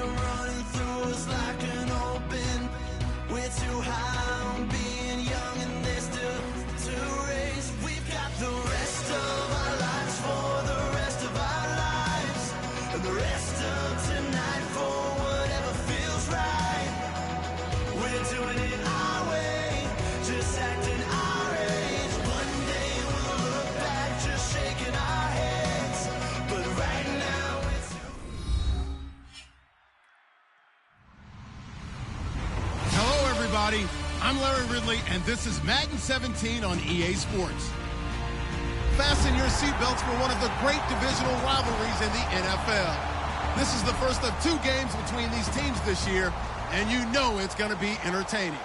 come running through us like an open. We're too high on being young and there's still to raise. We've got the rest of our lives for the rest of our lives, and the rest of tonight for whatever feels right. We're doing it our way, just acting our age. One day we'll look back just shaking our heads, but right now it's Hello, everybody. I'm Larry Ridley, and this is Madden 17 on EA Sports. Fasten your seatbelts for one of the great divisional rivalries in the NFL. This is the first of 2 games between these teams this year, and you know it's going to be entertaining.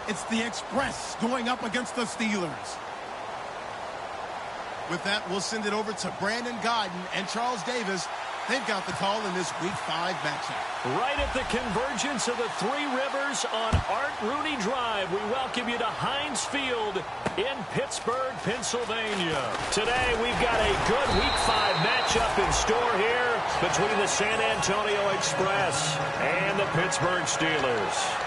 It's the Express going up against the Steelers. With that, we'll send it over to Brandon Godden and Charles Davis. They've got the call in this Week 5 matchup. Right at the convergence of the Three Rivers on Art Rooney Drive, we welcome you to Heinz Field in Pittsburgh, Pennsylvania. Today, we've got a good Week 5 matchup in store here between the San Antonio Express and the Pittsburgh Steelers.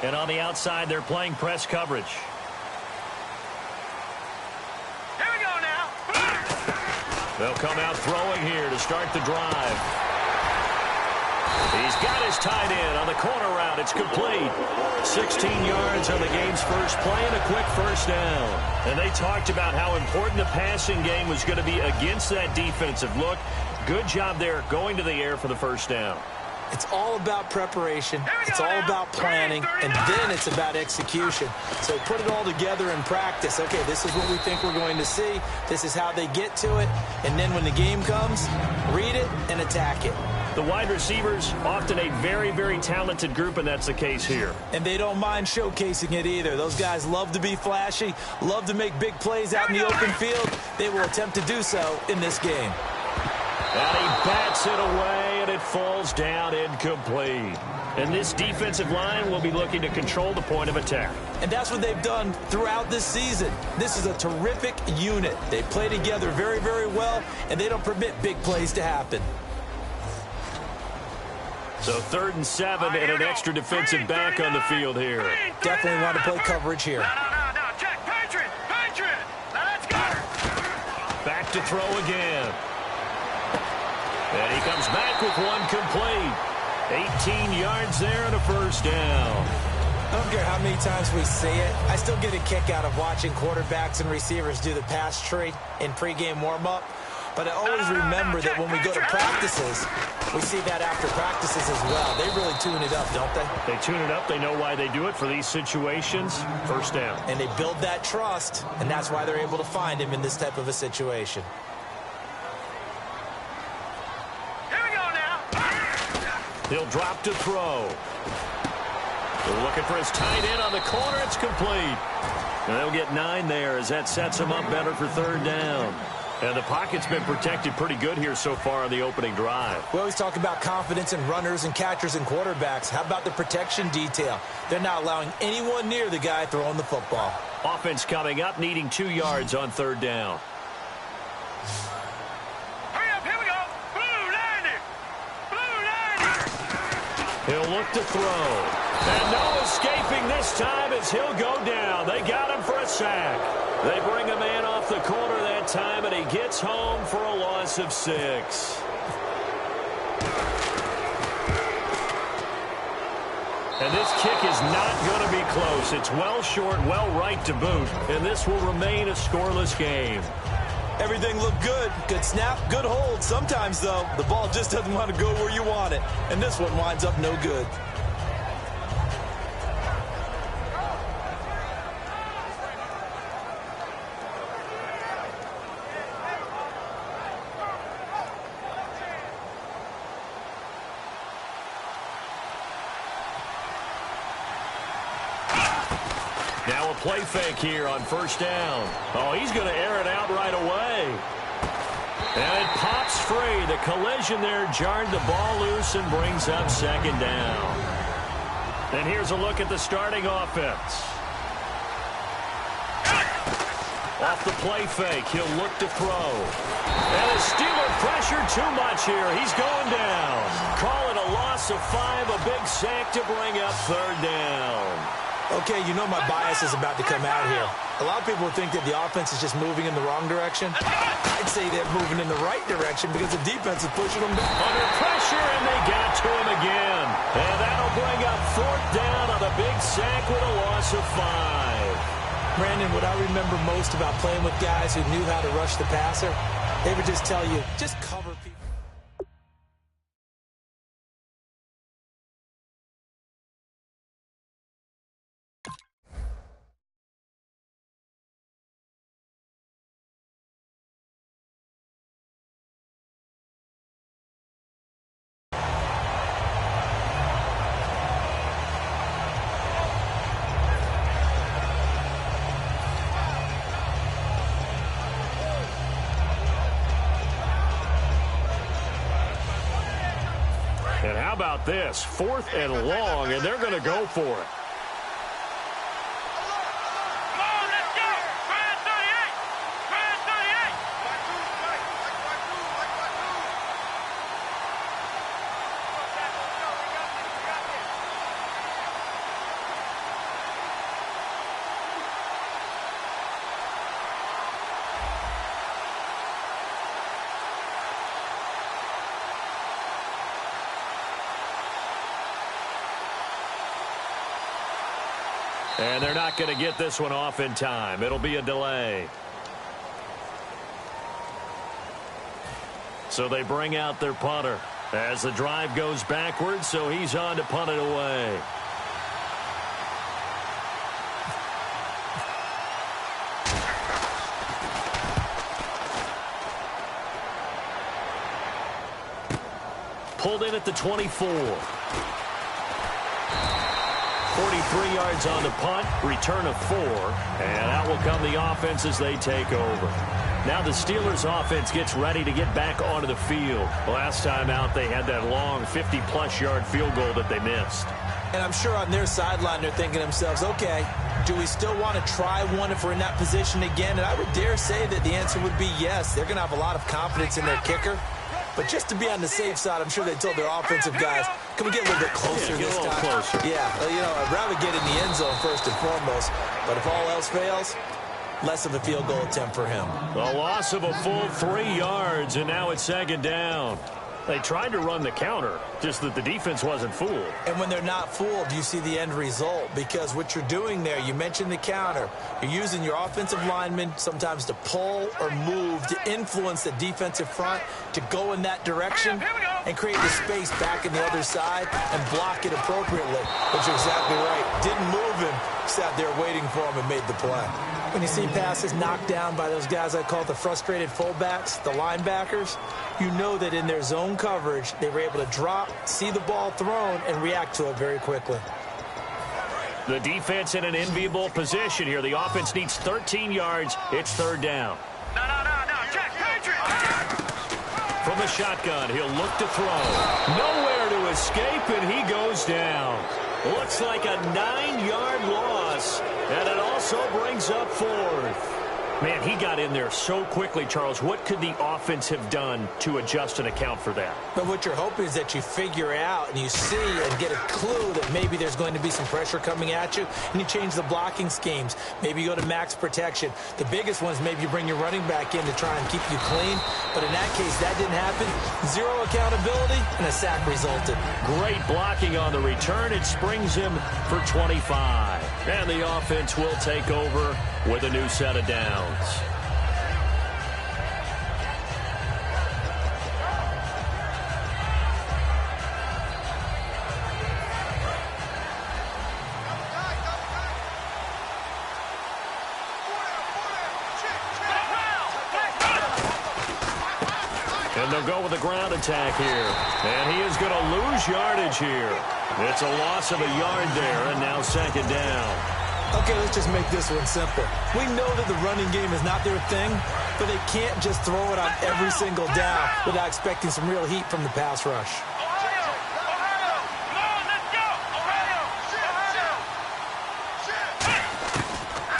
And on the outside, they're playing press coverage. Here we go now. They'll come out throwing here to start the drive. He's got his tight end on the corner route. It's complete. 16 yards on the game's first play and a quick first down. And they talked about how important the passing game was going to be against that defensive look. Good job there going to the air for the first down. It's all about preparation, it's all about planning, and then it's about execution. So put it all together in practice. Okay, this is what we think we're going to see. This is how they get to it. And then when the game comes, read it and attack it. The wide receivers, often a very, very talented group, and that's the case here. And they don't mind showcasing it either. Those guys love to be flashy, love to make big plays out in the open field. They will attempt to do so in this game. And he bats it away, and it falls down incomplete. And this defensive line will be looking to control the point of attack. And that's what they've done throughout this season. This is a terrific unit. They play together very, very well, and they don't permit big plays to happen. So 3rd and 7 and an extra defensive back on the field here. Definitely want to play coverage here. No. Check. Patriot. Now let's go. Back to throw again. And he comes back with one complete. 18 yards there and a first down. I don't care how many times we see it. I still get a kick out of watching quarterbacks and receivers do the pass tree in pregame warm-up. But I always remember that when we go to practices, we see that after practices as well. They really tune it up, don't they? They tune it up. They know why they do it for these situations. First down. And they build that trust, and that's why they're able to find him in this type of a situation. He'll drop to throw. They're looking for his tight end on the corner. It's complete. And they'll get 9 there as that sets him up better for 3rd down. And the pocket's been protected pretty good here so far on the opening drive. We always talk about confidence in runners and catchers and quarterbacks. How about the protection detail? They're not allowing anyone near the guy throwing the football. Offense coming up, needing 2 yards on 3rd down. He'll look to throw. And no escaping this time as he'll go down. They got him for a sack. They bring a man off the corner that time, and he gets home for a loss of 6. And this kick is not going to be close. It's well short, well right to boot, and this will remain a scoreless game. Everything looked good. Good snap, good hold. Sometimes, though, the ball just doesn't want to go where you want it. And this one winds up no good. play fake here on first down. Oh, he's going to air it out right away. And it pops free. The collision there jarred the ball loose and brings up second down. And here's a look at the starting offense. Off the play fake, he'll look to throw. And a Steeler pressure too much here. He's going down. Call it a loss of 5, a big sack to bring up third down. Okay, you know my bias is about to come out here. A lot of people think that the offense is just moving in the wrong direction. I'd say they're moving in the right direction because the defense is pushing them back. Under pressure, and they got to him again. And that'll bring up fourth down on a big sack with a loss of 5. Brandon, what I remember most about playing with guys who knew how to rush the passer, they would just tell you, just cover people. And how about this? 4th and long, and they're going to go for it. Come on, let's go. Try 38. Try 38. And they're not going to get this one off in time. It'll be a delay. So they bring out their punter as the drive goes backwards, so he's on to punt it away. Pulled in at the 24. 43 yards on the punt, return of 4, and out will come the offense as they take over. Now the Steelers offense gets ready to get back onto the field. Last time out, they had that long 50-plus yard field goal that they missed. And I'm sure on their sideline, they're thinking to themselves, okay, do we still want to try one if we're in that position again? And I would dare say that the answer would be yes. They're going to have a lot of confidence in their kicker. But just to be on the safe side, I'm sure they told their offensive guys, can we get a little bit closer this time? Closer. Yeah, well, you know, I'd rather get in the end zone first and foremost. But if all else fails, less of a field goal attempt for him. A loss of a full 3 yards, and now it's second down. They tried to run the counter, just that the defense wasn't fooled. And when they're not fooled, you see the end result. Because what you're doing there, you mentioned the counter. You're using your offensive linemen sometimes to pull or move to influence the defensive front to go in that direction and create the space back in the other side and block it appropriately. But you're exactly right. Didn't move him. Sat there waiting for him and made the play. When you see passes knocked down by those guys I call the frustrated fullbacks, the linebackers, you know that in their zone coverage, they were able to drop, see the ball thrown, and react to it very quickly. The defense in an enviable position here. The offense needs 13 yards. It's third down. No. Check, Patriot. From the shotgun, he'll look to throw. Nowhere to escape, and he goes down. Looks like a 9-yard loss, and it also brings up 4th. Man, he got in there so quickly, Charles. What could the offense have done to adjust and account for that? But what you're hoping is that you figure out and you see and get a clue that maybe there's going to be some pressure coming at you, and you change the blocking schemes. Maybe you go to max protection. The biggest one is maybe you bring your running back in to try and keep you clean. But in that case, that didn't happen. Zero accountability, and a sack resulted. Great blocking on the return. It springs him for 25. And the offense will take over with a new set of downs. And they'll go with a ground attack here. And he is going to lose yardage here. It's a loss of a yard there, and now second down. Okay, let's just make this one simple. We know that the running game is not their thing, but they can't just throw it on every single down without expecting some real heat from the pass rush.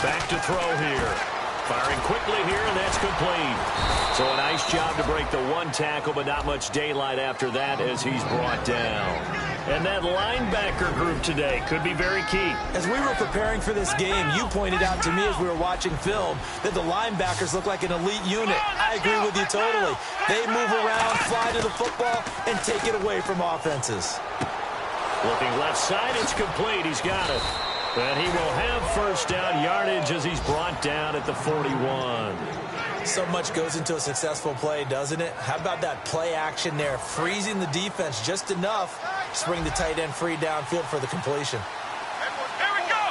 Back to throw here. Firing quickly here, and that's complete. So a nice job to break the one tackle, but not much daylight after that as he's brought down. And that linebacker group today could be very key. As we were preparing for this game, you pointed out to me as we were watching film that the linebackers look like an elite unit. I agree with you totally. They move around, fly to the football, and take it away from offenses. Looking left side, it's complete. He's got it. And he will have first down yardage as he's brought down at the 41. So much goes into a successful play, doesn't it? How about that play action there, freezing the defense just enough to bring the tight end free downfield for the completion. Here we go.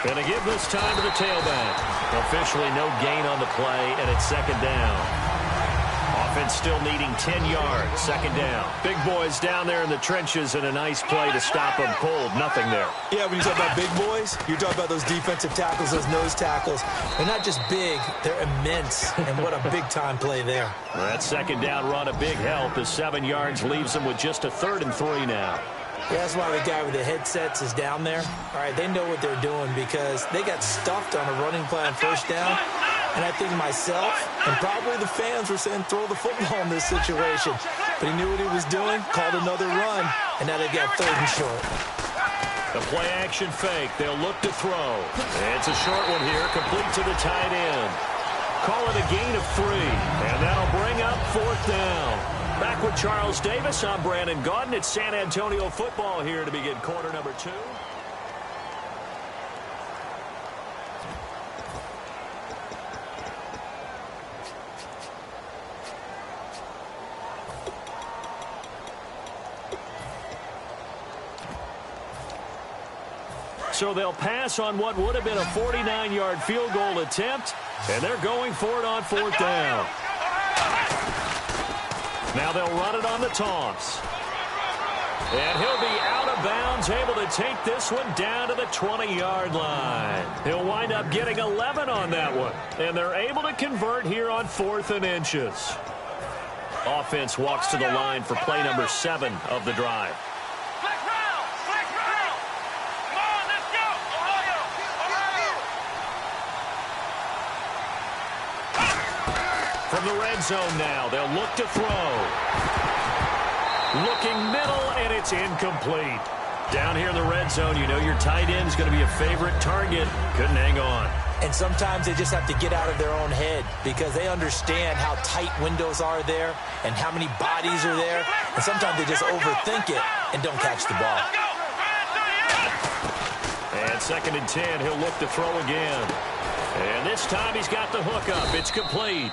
Going to give this time to the tailback. Officially no gain on the play, and it's second down. Offense still needing 10 yards. Second down. Big boys down there in the trenches, and a nice play to stop them cold. Nothing there. Yeah, when you talk about big boys, you're talking about those defensive tackles, those nose tackles. They're not just big, they're immense. And what a big-time play there. That second down run, a big help as 7 yards leaves them with just a 3rd and 3 now. Yeah, that's why the guy with the headsets is down there. All right, they know what they're doing because they got stuffed on a running play on first down. And I think myself and probably the fans were saying throw the football in this situation. But he knew what he was doing, called another run, and now they've got 3rd and short. The play action fake. They'll look to throw. It's a short one here, complete to the tight end. Call it a gain of 3, and that'll bring up 4th down. Back with Charles Davis, I'm Brandon Gaudin. It's San Antonio football here to begin quarter number 2. So they'll pass on what would have been a 49-yard field goal attempt, and they're going for it on 4th down. Now they'll run it on the toss. And he'll be out of bounds, able to take this one down to the 20-yard line. He'll wind up getting 11 on that one, and they're able to convert here on 4th and inches. Offense walks to the line for play number 7 of the drive. From the red zone now, they'll look to throw. Looking middle, and it's incomplete. Down here in the red zone, you know your tight end is going to be a favorite target. Couldn't hang on. And sometimes they just have to get out of their own head because they understand how tight windows are there and how many bodies are there. And sometimes they just overthink it and don't catch the ball. And 2nd and 10, he'll look to throw again. And this time he's got the hook up. It's complete.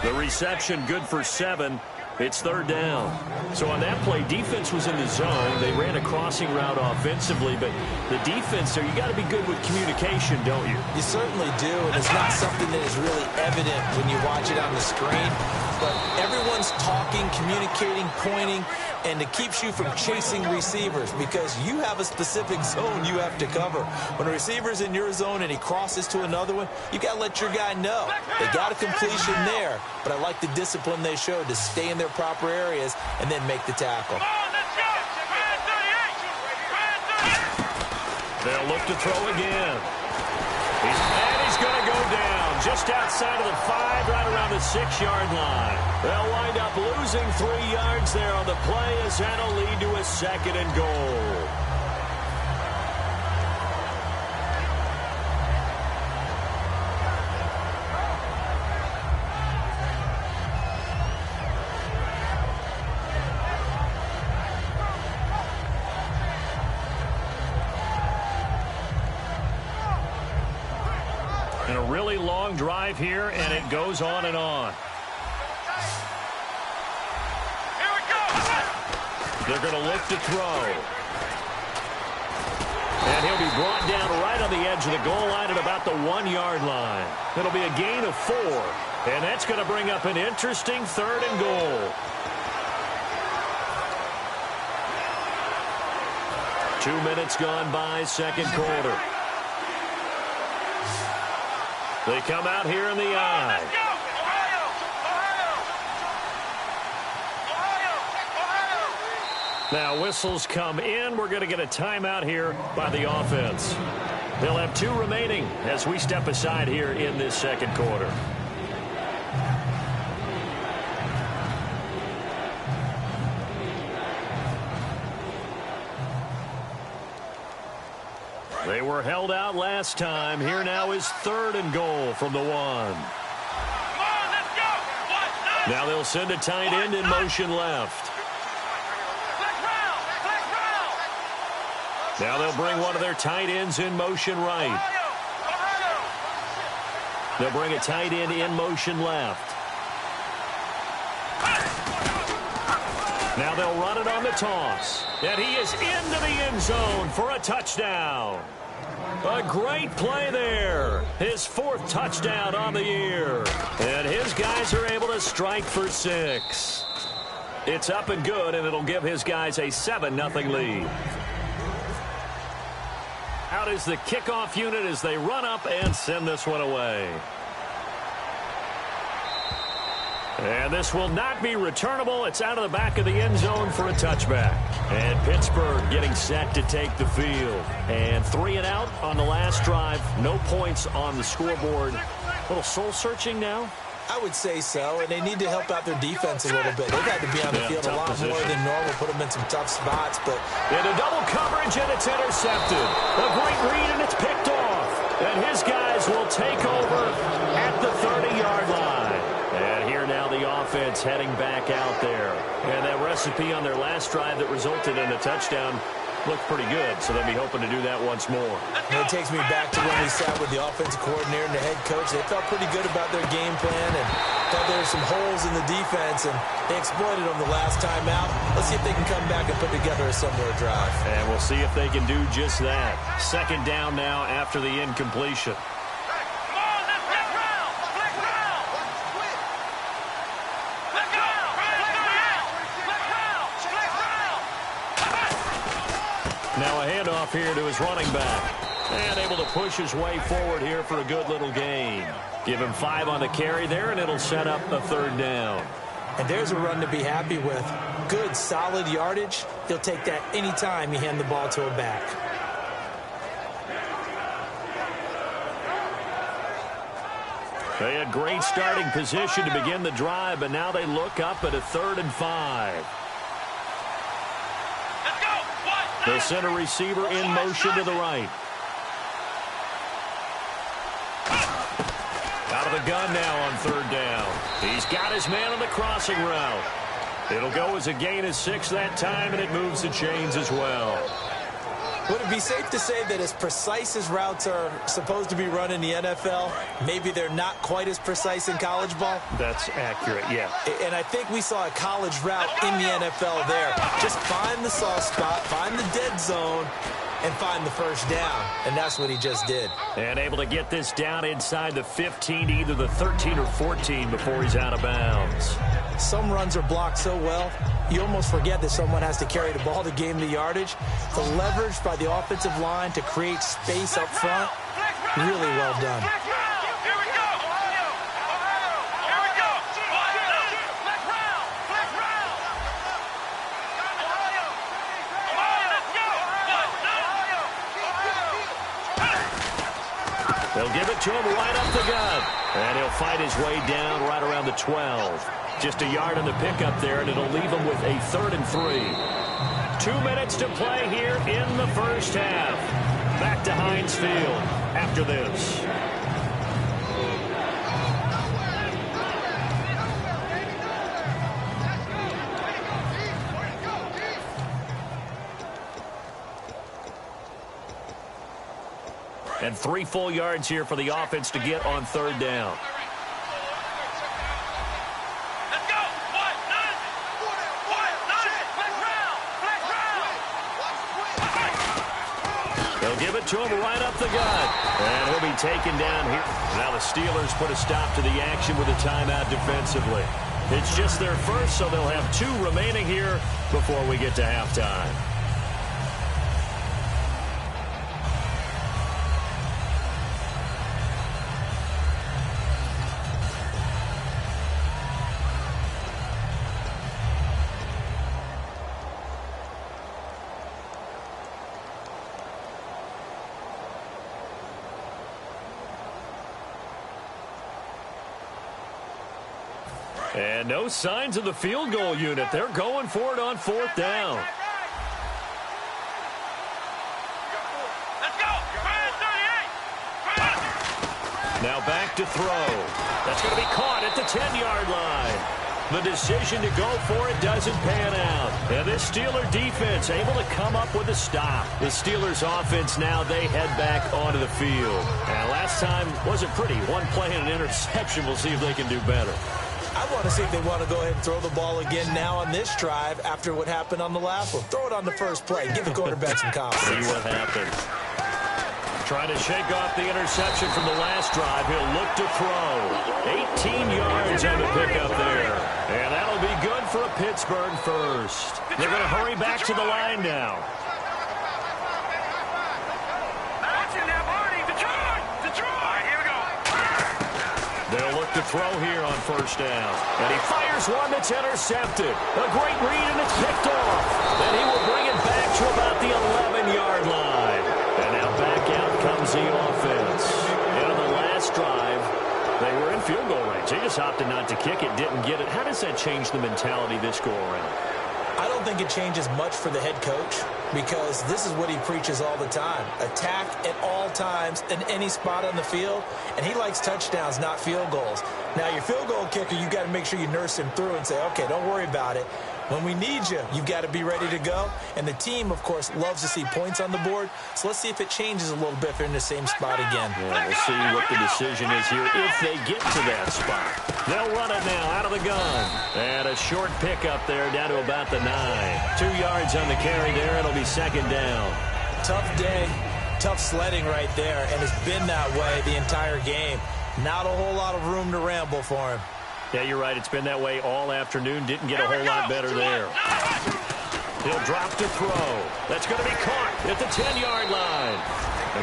The reception good for 7. It's 3rd down. So on that play, defense was in the zone. They ran a crossing route offensively, but the defense there, you got to be good with communication, don't you? You certainly do, and it's not something that is really evident when you watch it on the screen. But everyone's talking, communicating, pointing, and it keeps you from chasing receivers because you have a specific zone you have to cover. When a receiver's in your zone and he crosses to another one, you got to let your guy know. They got a completion there, but I like the discipline they showed to stay in their proper areas and then make the tackle. They'll look to throw again. He's going to go down just outside of the 5, right around the 6-yard line. They'll wind up losing 3 yards there on the play as that'll lead to a 2nd and goal. And a really long drive here, and it goes on and on. Here we go. They're going to look to throw. And he'll be brought down right on the edge of the goal line at about the 1-yard line. It'll be a gain of 4. And that's going to bring up an interesting 3rd and goal. 2 minutes gone by, second quarter. They come out here in the eye. Now whistles come in. We're going to get a timeout here by the offense. They'll have 2 remaining as we step aside here in this second quarter. They were held out last time. Here now is 3rd and goal from the 1. Now they'll send a tight end in motion left. Now they'll bring one of their tight ends in motion right. They'll bring a tight end in motion left. Now they'll run it on the toss. And he is into the end zone for a touchdown. A great play there. His 4th touchdown on the year. And his guys are able to strike for 6. It's up and good, and it'll give his guys a 7-0 lead. Out is the kickoff unit as they run up and send this one away. And this will not be returnable. It's out of the back of the end zone for a touchback. And Pittsburgh getting set to take the field. And 3 and out on the last drive. No points on the scoreboard. A little soul-searching now. I would say so, and they need to help out their defense a little bit. They've had to be on the field a lot more than normal, put them in some tough spots. But into double coverage, and it's intercepted. A great read, and it's picked off. And his guys will take over at the 30-yard line. And here now the offense heading back out there. And that recipe on their last drive that resulted in a touchdown looked pretty good, so they'll be hoping to do that once more. And it takes me back to when we sat with the offensive coordinator and the head coach. They felt pretty good about their game plan and thought there were some holes in the defense, and they exploited them the last time out. Let's see if they can come back and put together a similar drive. And we'll see if they can do just that. 2nd down now after the incompletion. Now a handoff here to his running back. And able to push his way forward here for a good little gain. Give him 5 on the carry there, and it'll set up a 3rd down. And there's a run to be happy with. Good, solid yardage. He'll take that any time you hand the ball to a back. They had great starting position to begin the drive, but now they look up at a 3rd and 5. The center receiver in motion to the right. Out of the gun now on 3rd down. He's got his man on the crossing route. It'll go as a gain of 6 that time, and it moves the chains as well. Would it be safe to say that as precise as routes are supposed to be run in the NFL, maybe they're not quite as precise in college ball? That's accurate, yeah. And I think we saw a college route in the NFL there. Just find the soft spot, find the dead zone, and find the 1st down. And that's what he just did. And able to get this down inside the 15, either the 13 or 14 before he's out of bounds. Some runs are blocked so well, you almost forget that someone has to carry the ball to gain the yardage. The leverage by the offensive line to create space up front, really well done. They'll give it to him right up the gut. And he'll fight his way down right around the 12. Just a yard on the pickup there, and it'll leave him with a 3rd and 3. 2 minutes to play here in the 1st half. Back to Heinz Field after this. And 3 full yards here for the offense to get on 3rd down. They'll give it to him right up the gut. And he'll be taken down here. Now the Steelers put a stop to the action with a timeout defensively. It's just their 1st, so they'll have 2 remaining here before we get to halftime. And no signs of the field goal unit. They're going for it on 4th down. Let's go. Now back to throw. That's going to be caught at the 10-yard line. The decision to go for it doesn't pan out. And this Steeler defense able to come up with a stop. The Steelers offense now, they head back onto the field. And last time wasn't pretty. One play and an interception. We'll see if they can do better. I want to see if they want to go ahead and throw the ball again now on this drive after what happened on the last one. Throw it on the first play. Give the quarterback some confidence. See what happens. Trying to shake off the interception from the last drive. He'll look to throw. 18 yards on the pickup there. And that'll be good for a Pittsburgh first. They're going to hurry back to the line now. They'll look to throw here on 1st down. And he fires one that's intercepted. A great read, and it's picked off. And he will bring it back to about the 11-yard line. And now back out comes the offense. And on the last drive, they were in field goal range. They just opted not to kick it, didn't get it. How does that change the mentality this go around? I don't think it changes much for the head coach because this is what he preaches all the time. Attack at all times in any spot on the field, and he likes touchdowns, not field goals. Now, your field goal kicker, you've got to make sure you nurse him through and say, okay, don't worry about it. When we need you, you've got to be ready to go. And the team, of course, loves to see points on the board. So let's see if it changes a little bit if they're in the same spot again. Yeah, we'll see what the decision is here if they get to that spot. They'll run it now out of the gun. And a short pickup there down to about the 9. 2 yards on the carry there. It'll be 2nd down. Tough day, tough sledding right there. And it's been that way the entire game. Not a whole lot of room to ramble for him. Yeah, you're right. It's been that way all afternoon. Didn't get a whole lot better there. He'll drop to throw. That's going to be caught at the 10-yard line.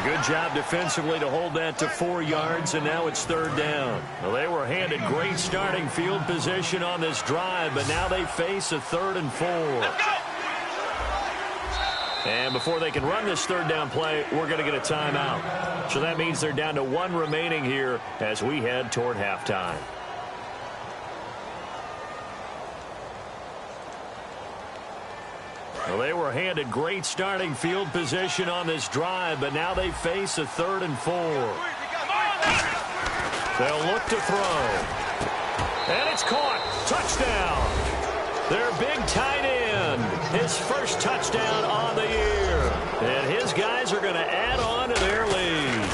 A good job defensively to hold that to 4 yards, and now it's 3rd down. Well, they were handed great starting field position on this drive, but now they face a 3rd and 4. And before they can run this 3rd down play, we're going to get a timeout. So that means they're down to 1 remaining here as we head toward halftime. Well, they were handed great starting field position on this drive, but now they face a 3rd and 4. They'll look to throw. And it's caught. Touchdown. Their big tight end. His first touchdown on the year. And his guys are going to add on to their lead.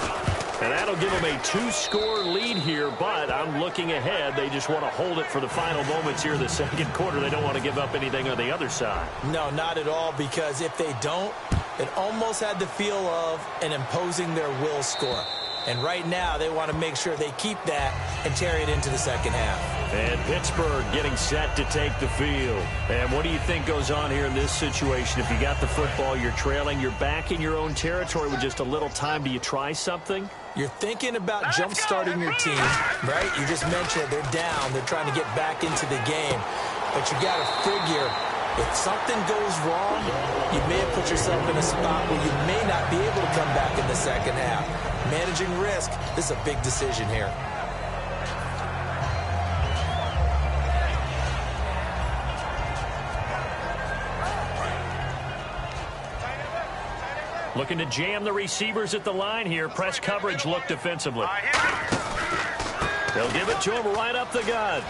And that'll give them a 2-score lead here, but I'm looking ahead. They just want to hold it for the final moments here in the 2nd quarter. They don't want to give up anything on the other side. No, not at all, because if they don't, it almost had the feel of an imposing their will score. And right now, they want to make sure they keep that and carry it into the 2nd half. And Pittsburgh getting set to take the field. And what do you think goes on here in this situation? If you got the football, you're trailing, you're back in your own territory with just a little time. Do you try something? You're thinking about jump-starting your team, right? You just mentioned they're down. They're trying to get back into the game. But you got to figure, if something goes wrong, you may have put yourself in a spot where you may not be able to come back in the 2nd half. Managing risk, this is a big decision here. Looking to jam the receivers at the line here. Press coverage look defensively. They'll give it to him right up the gut.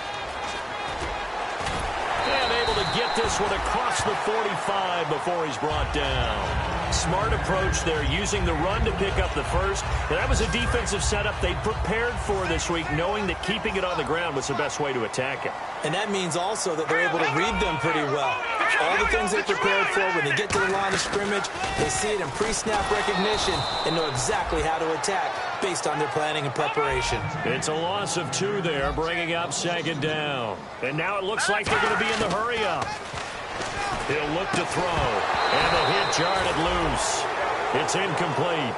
And able to get this one across the 45 before he's brought down. Smart approach there, using the run to pick up the first. And that was a defensive setup they prepared for this week, knowing that keeping it on the ground was the best way to attack it. And that means also that they're able to read them pretty well. All the things they prepared for, when they get to the line of scrimmage, they see it in pre-snap recognition and know exactly how to attack based on their planning and preparation. It's a loss of 2 there, bringing up 2nd down. And now it looks like they're going to be in the hurry-up. He'll look to throw, and the hit jarred it loose. It's incomplete.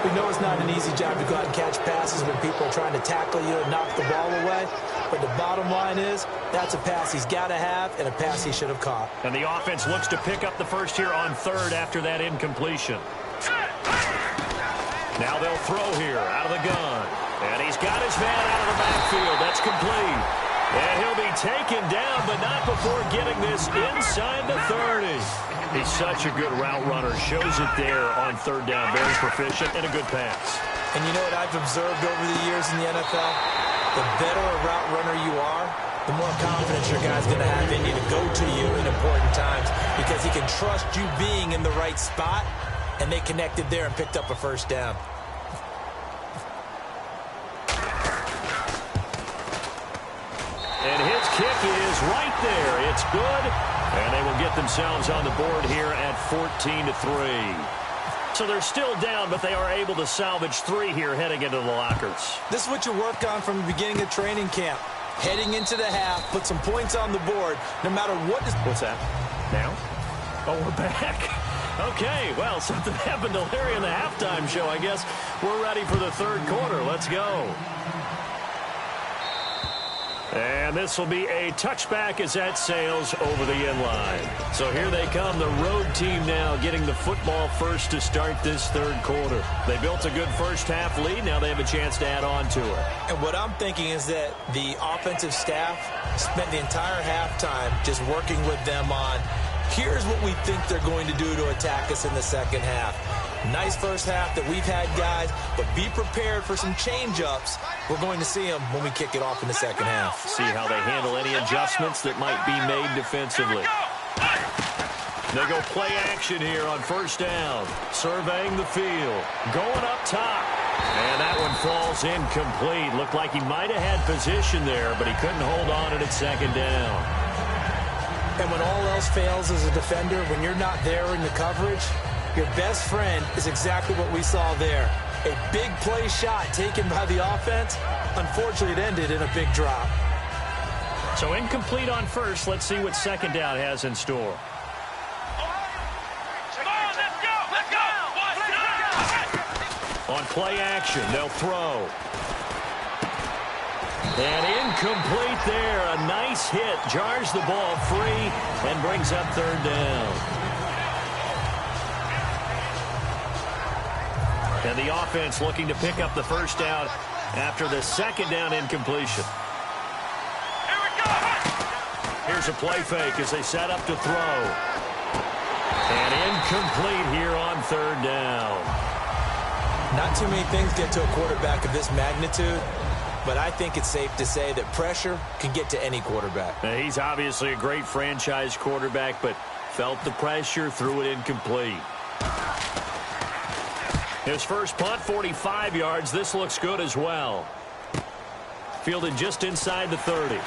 We know it's not an easy job to go out and catch passes when people are trying to tackle you and knock the ball away. But the bottom line is, that's a pass he's got to have and a pass he should have caught. And the offense looks to pick up the first here on 3rd after that incompletion. Now they'll throw here out of the gun. And he's got his man out of the backfield. That's complete. And he'll be taken down, but not before getting this inside the 30. He's such a good route runner. Shows it there on third down. Very proficient and a good pass. And you know what I've observed over the years in the NFL? The better a route runner you are, the more confidence your guy's going to have in you to go to you in important times because he can trust you being in the right spot, and they connected there and picked up a first down. And his kick is right there. It's good. And they will get themselves on the board here at 14-3. So they're still down, but they are able to salvage 3 here heading into the lockers. This is what you work on from the beginning of training camp. Heading into the half, put some points on the board, no matter what is... What's that? Now? Oh, we're back. Okay, well, something happened to Larry in the halftime show. I guess we're ready for the third quarter. Let's go. And this will be a touchback as that sails over the end line. So here they come, the road team now getting the football first to start this third quarter. They built a good first half lead. Now they have a chance to add on to it. And what I'm thinking is that the offensive staff spent the entire halftime just working with them on, here's what we think they're going to do to attack us in the second half. Nice first half that we've had, guys, but be prepared for some change-ups. We're going to see them when we kick it off in the second half. See how they handle any adjustments that might be made defensively. They go play action here on first down. Surveying the field. Going up top. And that one falls incomplete. Looked like he might have had position there, but he couldn't hold on at it second down. And when all else fails as a defender, when you're not there in the coverage, your best friend is exactly what we saw there. A big play shot taken by the offense. Unfortunately, it ended in a big drop. So incomplete on first. Let's see what second down has in store. On play action, they'll throw. And incomplete there. A nice hit. Jars the ball free and brings up third down. And the offense looking to pick up the first down after the second down incompletion. Here we go. Here's a play fake as they set up to throw. And incomplete here on third down. Not too many things get to a quarterback of this magnitude, but I think it's safe to say that pressure can get to any quarterback. Now, he's obviously a great franchise quarterback, but felt the pressure, threw it incomplete. His first punt, 45 yards. This looks good as well. Fielded just inside the 30.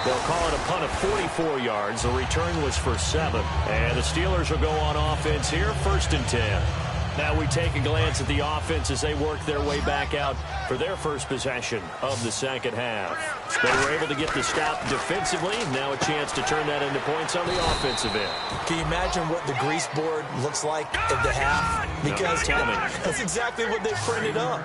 They'll call it a punt of 44 yards. The return was for 7. And the Steelers will go on offense here, 1st and 10. Now we take a glance at the offense as they work their way back out for their first possession of the second half. They were able to get the stop defensively. Now a chance to turn that into points on the offensive end. Can you imagine what the grease board looks like at the half? Because tell me. That's exactly what they printed up.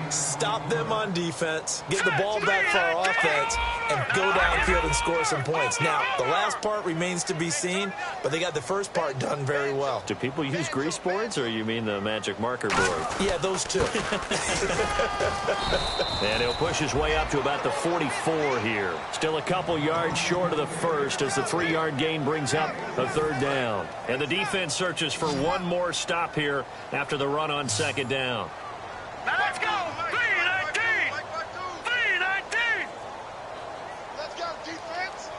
Stop them on defense, get the ball back for our offense, and go downfield and score some points. Now, the last part remains to be seen, but they got the first part done very well. Do people use grease boards, or you mean the magic marker board? Yeah, those two. And he'll push his way up to about the 44 here. Still a couple yards short of the first as the 3-yard gain brings up a third down. And the defense searches for one more stop here after the run on second down. Now let's go. 3-19. 3-19. Let's go, defense.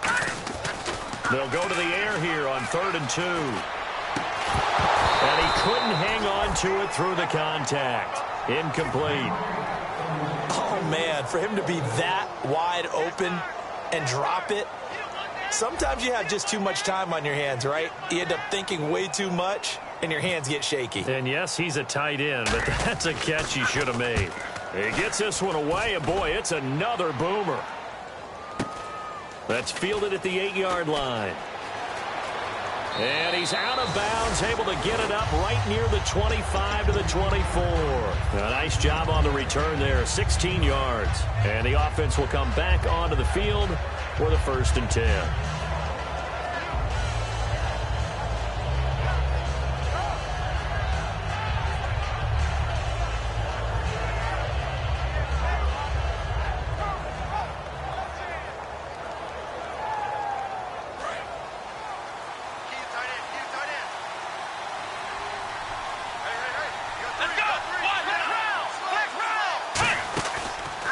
They'll go to the air here on 3rd and 2. And he couldn't hang on to it through the contact. Incomplete. Oh, man, for him to be that wide open and drop it, sometimes you have just too much time on your hands, right? You end up thinking way too much, and your hands get shaky. And yes, he's a tight end, but that's a catch he should have made. He gets this one away, and boy, it's another boomer. That's fielded at the 8-yard line. And he's out of bounds, able to get it up right near the 25 to the 24. A nice job on the return there, 16 yards. And the offense will come back onto the field for the 1st and 10.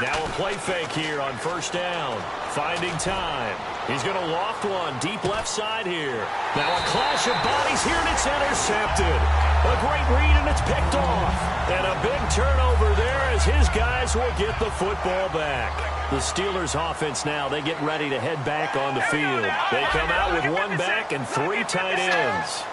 Now a play fake here on first down. Finding time. He's going to loft one deep left side here. Now a clash of bodies here, and it's intercepted. A great read, and it's picked off. And a big turnover there as his guys will get the football back. The Steelers offense now, they get ready to head back on the field. They come out with one back and 3 tight ends.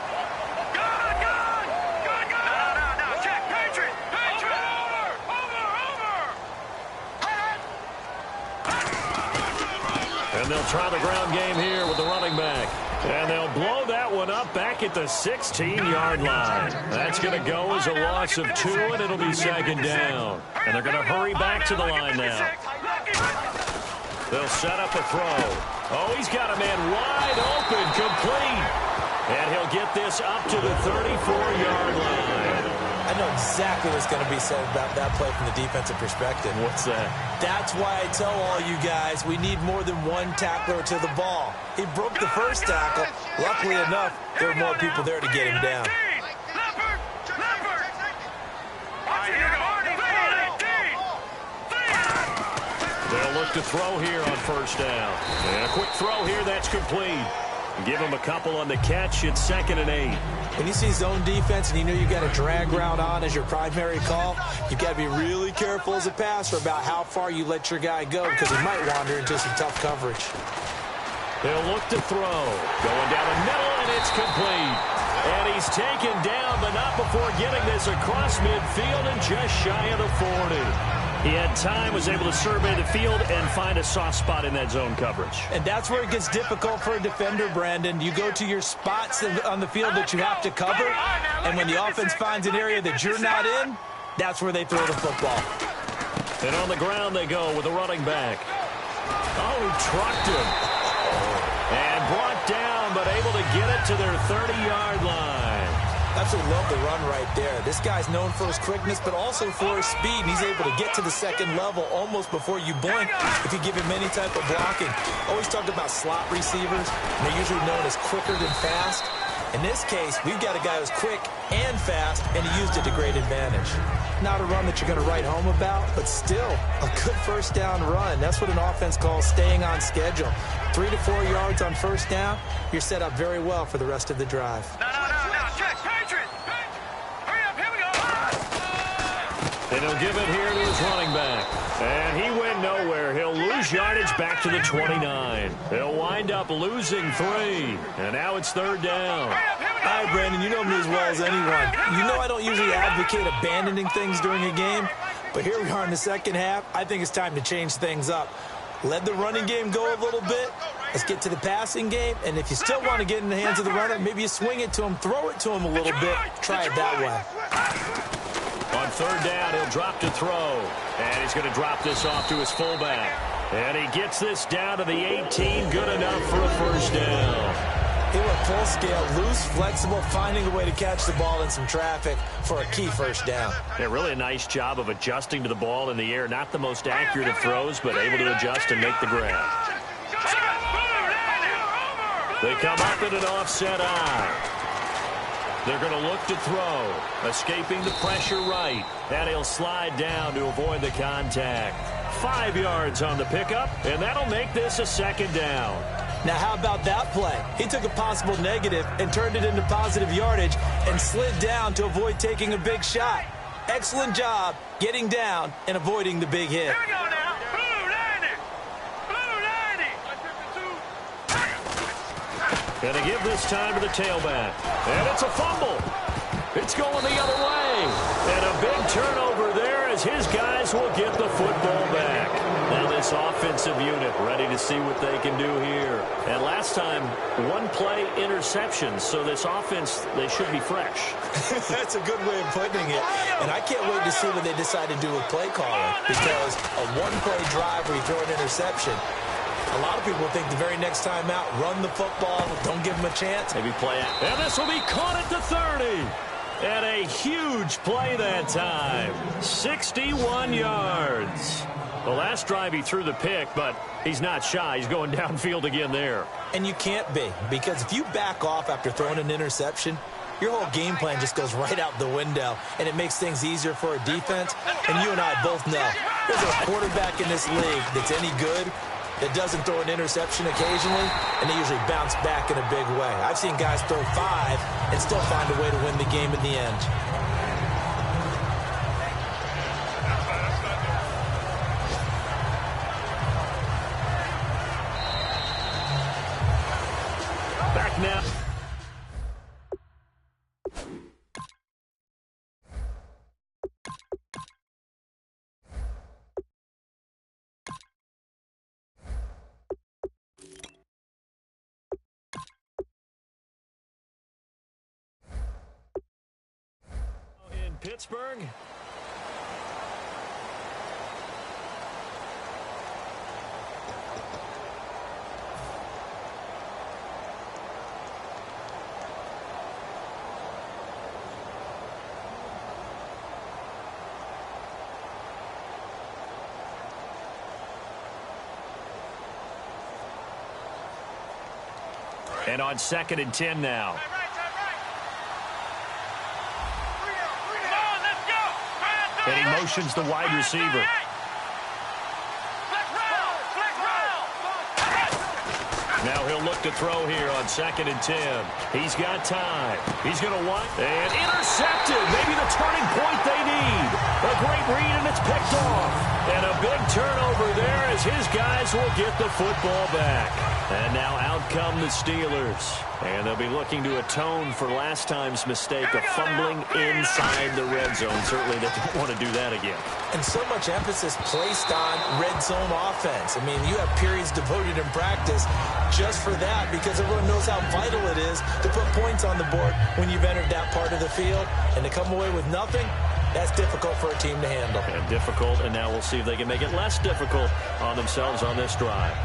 And they'll try the ground game here with the running back. And they'll blow that one up back at the 16-yard line. That's going to go as a loss of 2, and it'll be second down. And they're going to hurry back to the line now. They'll set up a throw. Oh, he's got a man wide open, complete. And he'll get this up to the 34-yard line. I know exactly what's going to be said about that play from the defensive perspective. What's that? That's why I tell all you guys we need more than one tackler to the ball. He broke the first tackle. Luckily enough, there were more people there to get him down. They'll look to throw here on first down. And a quick throw here, that's complete. Give him a couple on the catch. It's 2nd and 8. When you see zone defense and you know you've got a drag route on as your primary call, you've got to be really careful as a passer about how far you let your guy go because he might wander into some tough coverage. They'll look to throw. Going down the middle, and it's complete. And he's taken down, but not before getting this across midfield and just shy of the 40. He had time, was able to survey the field and find a soft spot in that zone coverage. And that's where it gets difficult for a defender, Brandon. You go to your spots on the field that you have to cover, and when the offense finds an area that you're not in, that's where they throw the football. And on the ground they go with the running back. Oh, he trucked him. And brought down, but able to get it to their 30-yard line. Absolutely love the run right there. This guy's known for his quickness, but also for his speed. He's able to get to the second level almost before you blink if you give him any type of blocking. Always talk about slot receivers, and they're usually known as quicker than fast. In this case, we've got a guy who's quick and fast, and he used it to great advantage. Not a run that you're going to write home about, but still a good first down run. That's what an offense calls staying on schedule. 3 to 4 yards on first down, you're set up very well for the rest of the drive. And he'll give it here to his running back. And he went nowhere. He'll lose yardage back to the 29. They'll wind up losing 3. And now it's 3rd down. All right, Brandon, you know me as well as anyone. You know I don't usually advocate abandoning things during a game. But here we are in the second half. I think it's time to change things up. Let the running game go a little bit. Let's get to the passing game. And if you still want to get in the hands of the runner, maybe you swing it to him, throw it to him a little bit. Try it that way. On 3rd down, he'll drop to throw. And he's going to drop this off to his fullback. And he gets this down to the 18. Good enough for a first down. He went full scale, loose, flexible, finding a way to catch the ball in some traffic for a key first down. Yeah, really a nice job of adjusting to the ball in the air. Not the most accurate of throws, but able to adjust and make the grab. They come up in an offset eye. They're going to look to throw. Escaping the pressure right. And he'll slide down to avoid the contact. 5 yards on the pickup, and that'll make this a 2nd down. Now, how about that play? He took a possible negative and turned it into positive yardage and slid down to avoid taking a big shot. Excellent job getting down and avoiding the big hit. Here we go now. Blue 90. Blue 90. Going to give this time to the tailback. And it's a fumble. It's going the other way. And a big turnover there as his guys will get the football back. Now this offensive unit ready to see what they can do here. And last time, 1 play interception. So this offense, they should be fresh. That's a good way of putting it. And I can't wait to see what they decide to do with play calling. Because a 1-play drive where you throw an interception, a lot of people think the very next time out, run the football, don't give them a chance. Maybe play out. And this will be caught at the 30. And a huge play that time. 61 yards. The last drive he threw the pick, but he's not shy. He's going downfield again there. And you can't be, because if you back off after throwing an interception, your whole game plan just goes right out the window, and it makes things easier for a defense. And you and I both know there's a quarterback in this league that's any good that doesn't throw an interception occasionally, and they usually bounce back in a big way. I've seen guys throw 5 and still find a way to win the game in the end. Back now. In Pittsburgh. And on 2nd and 10 now. And he motions the wide receiver. Now he'll look to throw here on 2nd and 10. He's got time. He's going to want. And intercepted. Maybe the turning point they need. A great read, and it's picked off. And a big turnover there as his guys will get the football back. And now out come the Steelers. And they'll be looking to atone for last time's mistake of fumbling inside the red zone. Certainly they don't want to do that again. And so much emphasis placed on red zone offense. I mean, you have periods devoted in practice just for that, because everyone knows how vital it is to put points on the board when you've entered that part of the field. And to come away with nothing, that's difficult for a team to handle. And difficult, and now we'll see if they can make it less difficult on themselves on this drive.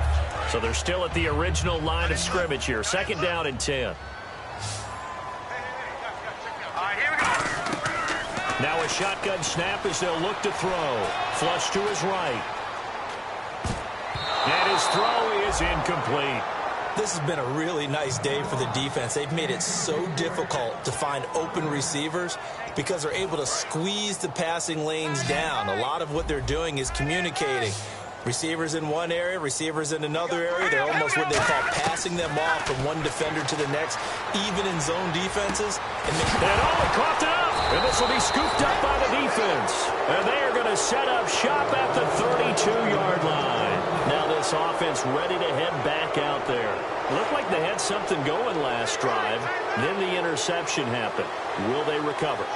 So they're still at the original line of scrimmage here. 2nd down and 10. Now a shotgun snap as they'll look to throw. Flush to his right. And his throw is incomplete. This has been a really nice day for the defense. They've made it so difficult to find open receivers because they're able to squeeze the passing lanes down. A lot of what they're doing is communicating. Receivers in one area, receivers in another area. They're almost what they call passing them off from one defender to the next, even in zone defenses. And he coughed it up. And this will be scooped up by the defense. And they are going to set up shop at the 32-yard line. Now this offense ready to head back out there. Looked like they had something going last drive. Then the interception happened. Will they recover?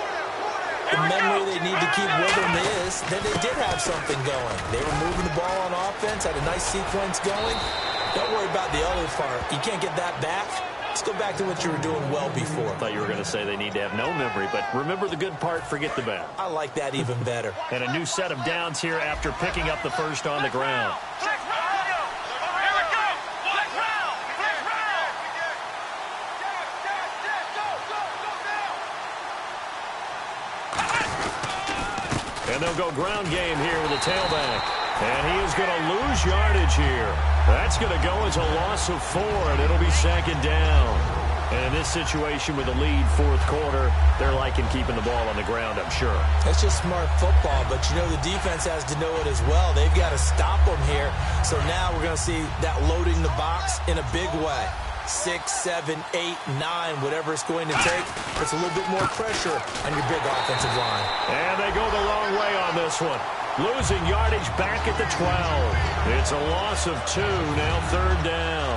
The memory they need to keep with them is that they did have something going. They were moving the ball on offense, had a nice sequence going. Don't worry about the other part. You can't get that back. Let's go back to what you were doing well before. I thought you were going to say they need to have no memory, but remember the good part, forget the bad. I like that even better. And a new set of downs here after picking up the first on the ground. And they'll go ground game here with a tailback. And he is going to lose yardage here. That's going to go as a loss of 4, and it'll be 2nd down. And in this situation with the lead 4th quarter, they're liking keeping the ball on the ground, I'm sure. That's just smart football, but you know the defense has to know it as well. They've got to stop them here. So now we're going to see that loading the box in a big way. 6, 7, 8, 9, whatever it's going to take. It's a little bit more pressure on your big offensive line. And they go the long way on this one. Losing yardage back at the 12. It's a loss of 2, now 3rd down.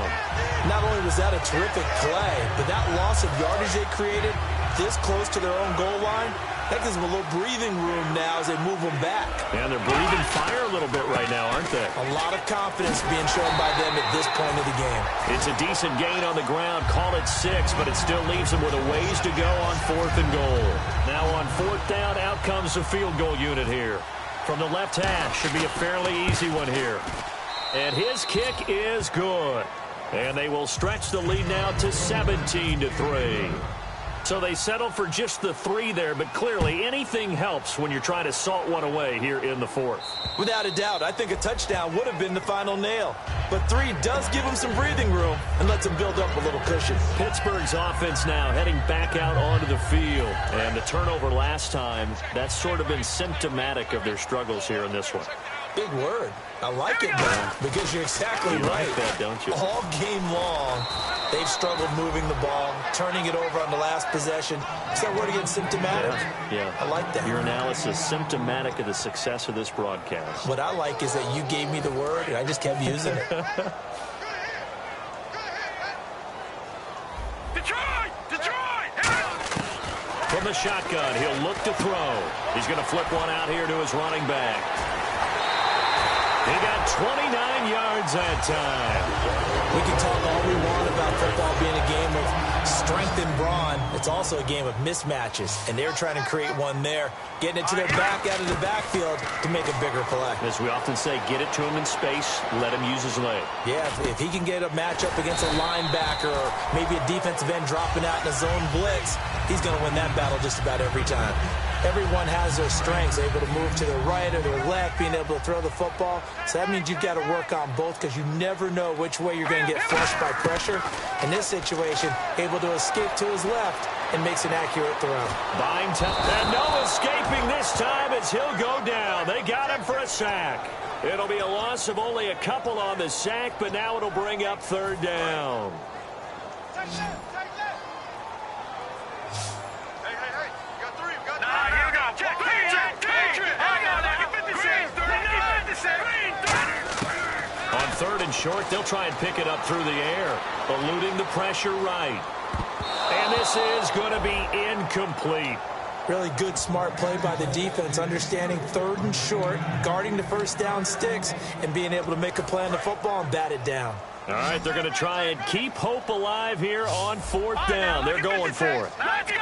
Not only was that a terrific play, but that loss of yardage they created this close to their own goal line, that gives them a little breathing room now as they move them back. And they're breathing fire a little bit right now, aren't they? A lot of confidence being shown by them at this point of the game. It's a decent gain on the ground. Call it 6, but it still leaves them with a ways to go on 4th and goal. Now on 4th down, out comes the field goal unit here. From the left hash, should be a fairly easy one here. And his kick is good. And they will stretch the lead now to 17-3. So they settle for just the 3 there, but clearly anything helps when you're trying to salt one away here in the 4th. Without a doubt, I think a touchdown would have been the final nail. But 3 does give them some breathing room and lets them build up a little cushion. Pittsburgh's offense now heading back out onto the field. And the turnover last time, that's sort of been symptomatic of their struggles here in this one. Big word. I like it, man, because you're exactly right. Like that, don't you? All game long, they've struggled moving the ball, turning it over on the last possession. Is that word again, symptomatic? Yeah. I like that. Your analysis, symptomatic of the success of this broadcast. What I like is that you gave me the word, and I just kept using it. Detroit! From the shotgun, he'll look to throw. He's going to flip one out here to his running back. He got 29 yards that time. We can talk all we want about football being a game of strength and brawn. It's also a game of mismatches, and they're trying to create one there, getting it to their back out of the backfield to make a bigger play. As we often say, get it to him in space, let him use his leg. Yeah, if he can get a matchup against a linebacker or maybe a defensive end dropping out in a zone blitz, he's going to win that battle just about every time. Everyone has their strengths, able to move to their right or their left, being able to throw the football. So that means you've got to work on both because you never know which way you're going to get flushed by pressure. In this situation, able to escape to his left and makes an accurate throw. Buying time. And no escaping this time as he'll go down. They got him for a sack. It'll be a loss of only a couple on the sack, but now it'll bring up 3rd down. On 3rd and short, they'll try and pick it up through the air, eluding the pressure right. And this is going to be incomplete. Really good, smart play by the defense, understanding 3rd and short, guarding the first down sticks, and being able to make a play on the football and bat it down. All right, they're going to try and keep hope alive here on 4th down. They're going for it. Let's go,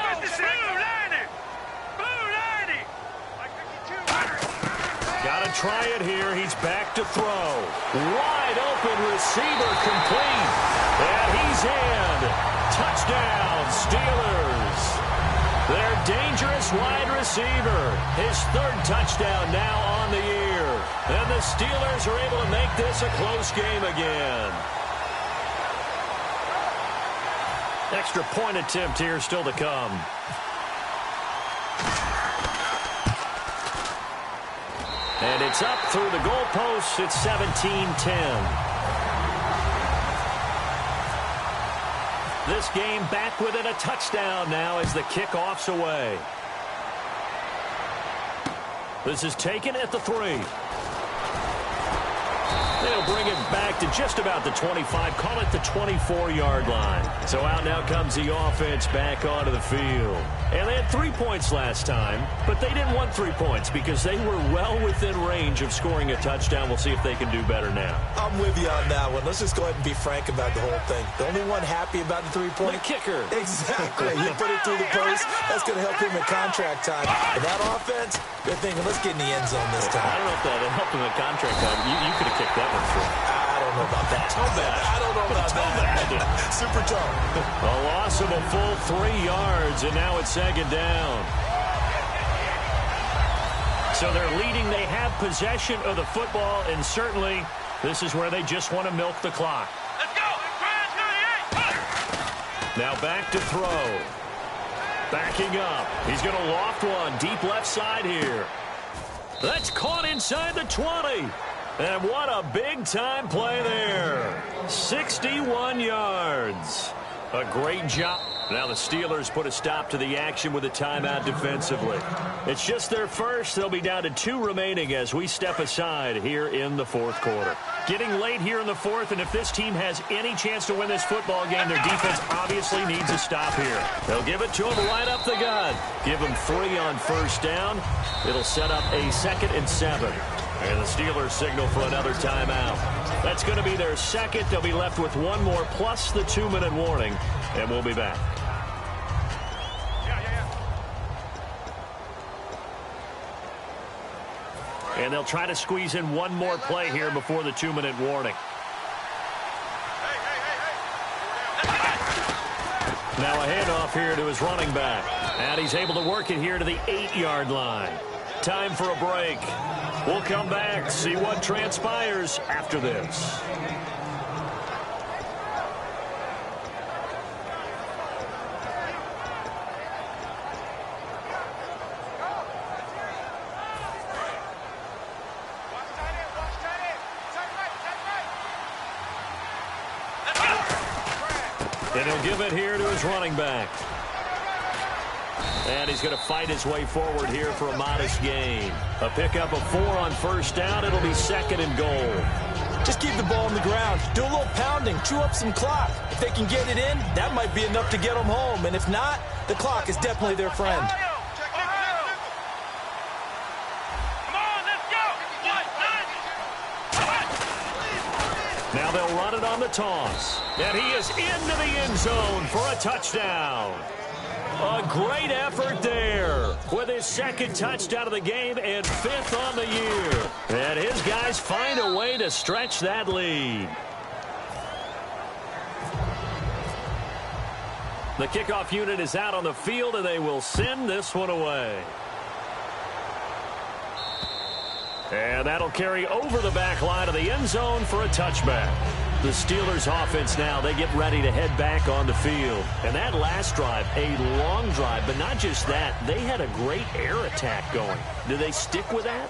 Got to try it here. He's back to throw. Wide open receiver complete. And he's in. Touchdown, Steelers. Their dangerous wide receiver. His 3rd touchdown now on the year. And the Steelers are able to make this a close game again. Extra point attempt here still to come. And it's up through the goalposts. It's 17-10. This game back within a touchdown now as the kickoff's away. This is taken at the 3. They'll bring it back to just about the 25, call it the 24-yard line. So out now comes the offense back onto the field. And they had 3 points last time, but they didn't want 3 points because they were well within range of scoring a touchdown. We'll see if they can do better now. I'm with you on that one. Let's just go ahead and be frank about the whole thing. The only one happy about the 3-point? The kicker. Exactly. You put it through the post. That's going to help him in contract time. And that offense, they're thinking, let's get in the end zone this time. I don't know if that helped him in contract time. You could have kicked that one through. I don't know about that. Toe bad. I don't know about that. Super toe. A loss of a full 3 yards, and now it's 2nd down. So they're leading. They have possession of the football, and certainly this is where they just want to milk the clock. Let's go! Now back to throw. Backing up. He's going to loft one deep left side here. That's caught inside the 20. And what a big-time play there. 61 yards. A great job. Now the Steelers put a stop to the action with a timeout defensively. It's just their first. They'll be down to 2 remaining as we step aside here in the 4th quarter. Getting late here in the 4th, and if this team has any chance to win this football game, their defense obviously needs a stop here. They'll give it to him right up the gut. Give him 3 on 1st down. It'll set up a 2nd and 7. And the Steelers signal for another timeout. That's going to be their 2nd. They'll be left with 1 more plus the 2-minute warning, and we'll be back. And they'll try to squeeze in 1 more play here before the 2-minute warning. Now a handoff here to his running back. And he's able to work it here to the 8-yard line. Time for a break. We'll come back, see what transpires after this. And he'll give it here to his running back. And he's going to fight his way forward here for a modest gain. A pickup of 4 on first down. It'll be 2nd and goal. Just keep the ball on the ground. Do a little pounding. Chew up some clock. If they can get it in, that might be enough to get them home. And if not, the clock is definitely their friend. Now they'll run it on the toss. And he is into the end zone for a touchdown. A great effort there with his 2nd touchdown of the game and 5th on the year. And his guys find a way to stretch that lead. The kickoff unit is out on the field, and they will send this one away. And that'll carry over the back line of the end zone for a touchback. The Steelers offense now, they get ready to head back on the field. And that last drive, a long drive, but not just that, they had a great air attack going. Do they stick with that?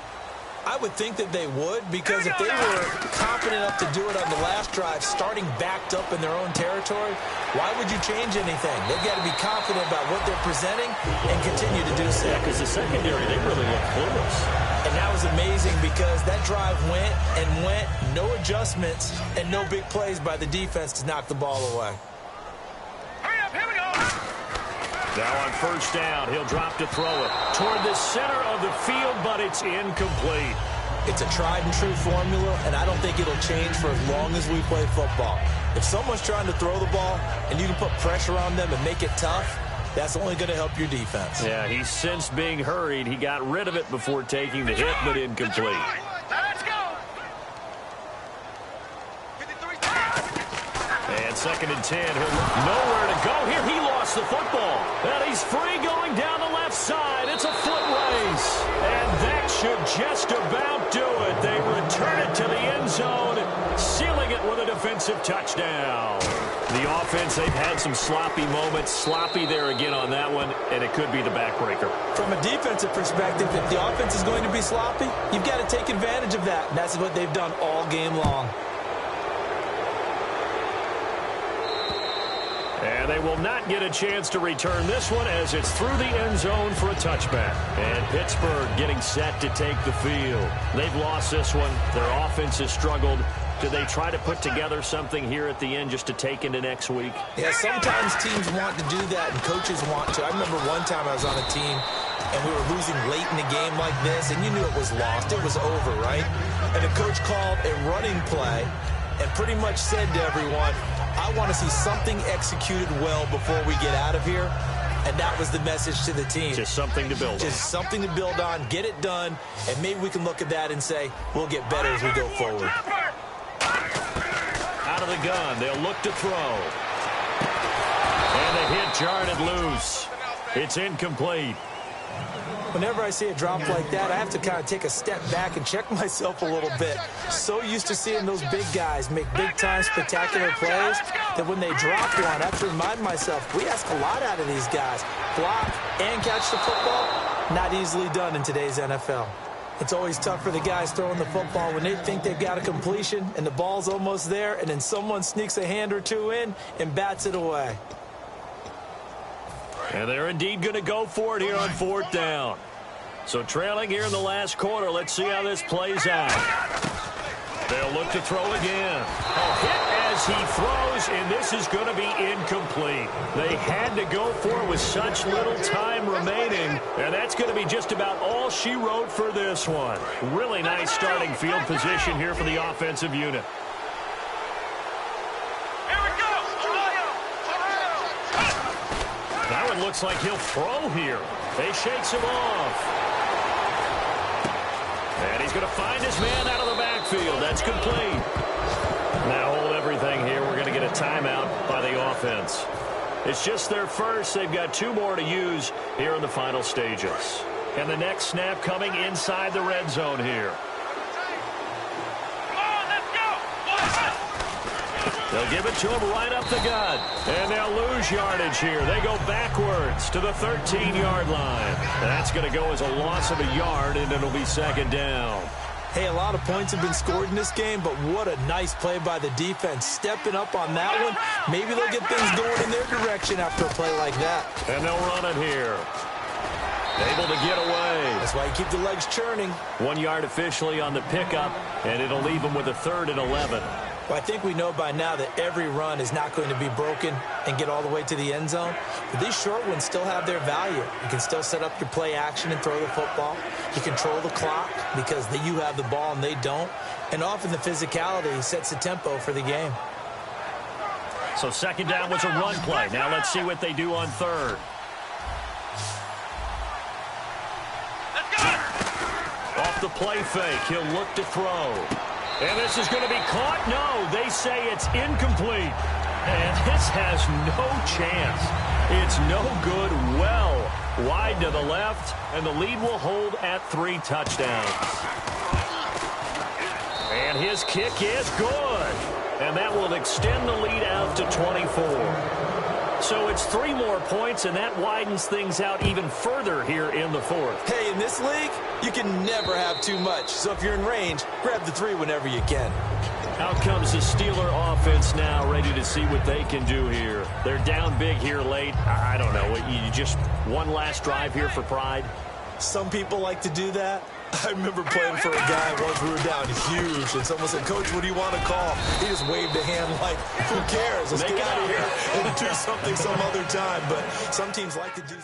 I would think that they would, because if they were confident enough to do it on the last drive, starting backed up in their own territory, why would you change anything? They've got to be confident about what they're presenting and continue to do so. Yeah, because the secondary, they really look clueless. And that was amazing because that drive went and went, no adjustments, and no big plays by the defense to knock the ball away. Hurry up, here we go. Now on first down, he'll drop to throw it toward the center of the field, but it's incomplete. It's a tried-and-true formula, and I don't think it'll change for as long as we play football. If someone's trying to throw the ball and you can put pressure on them and make it tough, that's only going to help your defense. Yeah, he's since being hurried. He got rid of it before taking the hit, but incomplete. Let's go. And 2nd and 10. Nowhere to go here. He lost the football. And he's free going down the left side. It's a foot race. And that should just about do it. They return it to the end zone, sealing it with a defensive touchdown. The offense, they've had some sloppy moments. Sloppy there again on that one, and it could be the backbreaker. From a defensive perspective, if the offense is going to be sloppy, you've got to take advantage of that. And that's what they've done all game long. And they will not get a chance to return this one as it's through the end zone for a touchback. And Pittsburgh getting set to take the field. They've lost this one. Their offense has struggled. Do they try to put together something here at the end just to take into next week? Yeah, sometimes teams want to do that and coaches want to. I remember one time I was on a team and we were losing late in a game like this, and you knew it was lost. It was over, right? And the coach called a running play and pretty much said to everyone, I want to see something executed well before we get out of here. And that was the message to the team. Just something to build on. Just something to build on, get it done, and maybe we can look at that and say, we'll get better as we go forward. Out of the gun, they'll look to throw. And the hit jarred loose. It's incomplete. Whenever I see a drop like that, I have to kind of take a step back and check myself a little bit. So used to seeing those big guys make big-time spectacular plays that when they drop one, I have to remind myself, we ask a lot out of these guys. Block and catch the football, not easily done in today's NFL. It's always tough for the guys throwing the football when they think they've got a completion and the ball's almost there, and then someone sneaks a hand or two in and bats it away. And they're indeed going to go for it here on 4th down. So trailing here in the last quarter, let's see how this plays out. They'll look to throw again. A hit as he throws, and this is going to be incomplete. They had to go for it with such little time remaining, and that's going to be just about all she wrote for this one. Really nice starting field position here for the offensive unit. Now it looks like he'll throw here. They shakes him off. And he's going to find his man out of the backfield. That's complete. Now hold everything here. We're going to get a timeout by the offense. It's just their first. They've got 2 more to use here in the final stages. And the next snap coming inside the red zone here. They'll give it to him right up the gut. And they'll lose yardage here. They go backwards to the 13-yard line. That's going to go as a loss of a yard, and it'll be second down. Hey, a lot of points have been scored in this game, but what a nice play by the defense. Stepping up on that one. Maybe they'll get things going in their direction after a play like that. And they'll run it here. Able to get away. That's why you keep the legs churning. 1 yard officially on the pickup, and it'll leave them with a 3rd and 11. Well, I think we know by now that every run is not going to be broken and get all the way to the end zone. But these short ones still have their value. You can still set up your play action and throw the football. You control the clock because you have the ball and they don't. And often the physicality sets the tempo for the game. So second down was a run play. Now let's see what they do on 3rd. Off the play fake, he'll look to throw. And this is going to be caught. No, they say it's incomplete. And this has no chance. It's no good. Well, wide to the left, and the lead will hold at 3 touchdowns. And his kick is good. And that will extend the lead out to 24. So it's 3 more points, and that widens things out even further here in the 4th. Hey, in this league, you can never have too much. So if you're in range, grab the 3 whenever you can. Out comes the Steeler offense now, ready to see what they can do here. They're down big here late. I don't know. You just one last drive here for pride? Some people like to do that. I remember playing for a guy once we were down huge, and someone said, "Coach, what do you want to call?" He just waved a hand like, who cares? Let's get out of here and do something some other time. But some teams like to do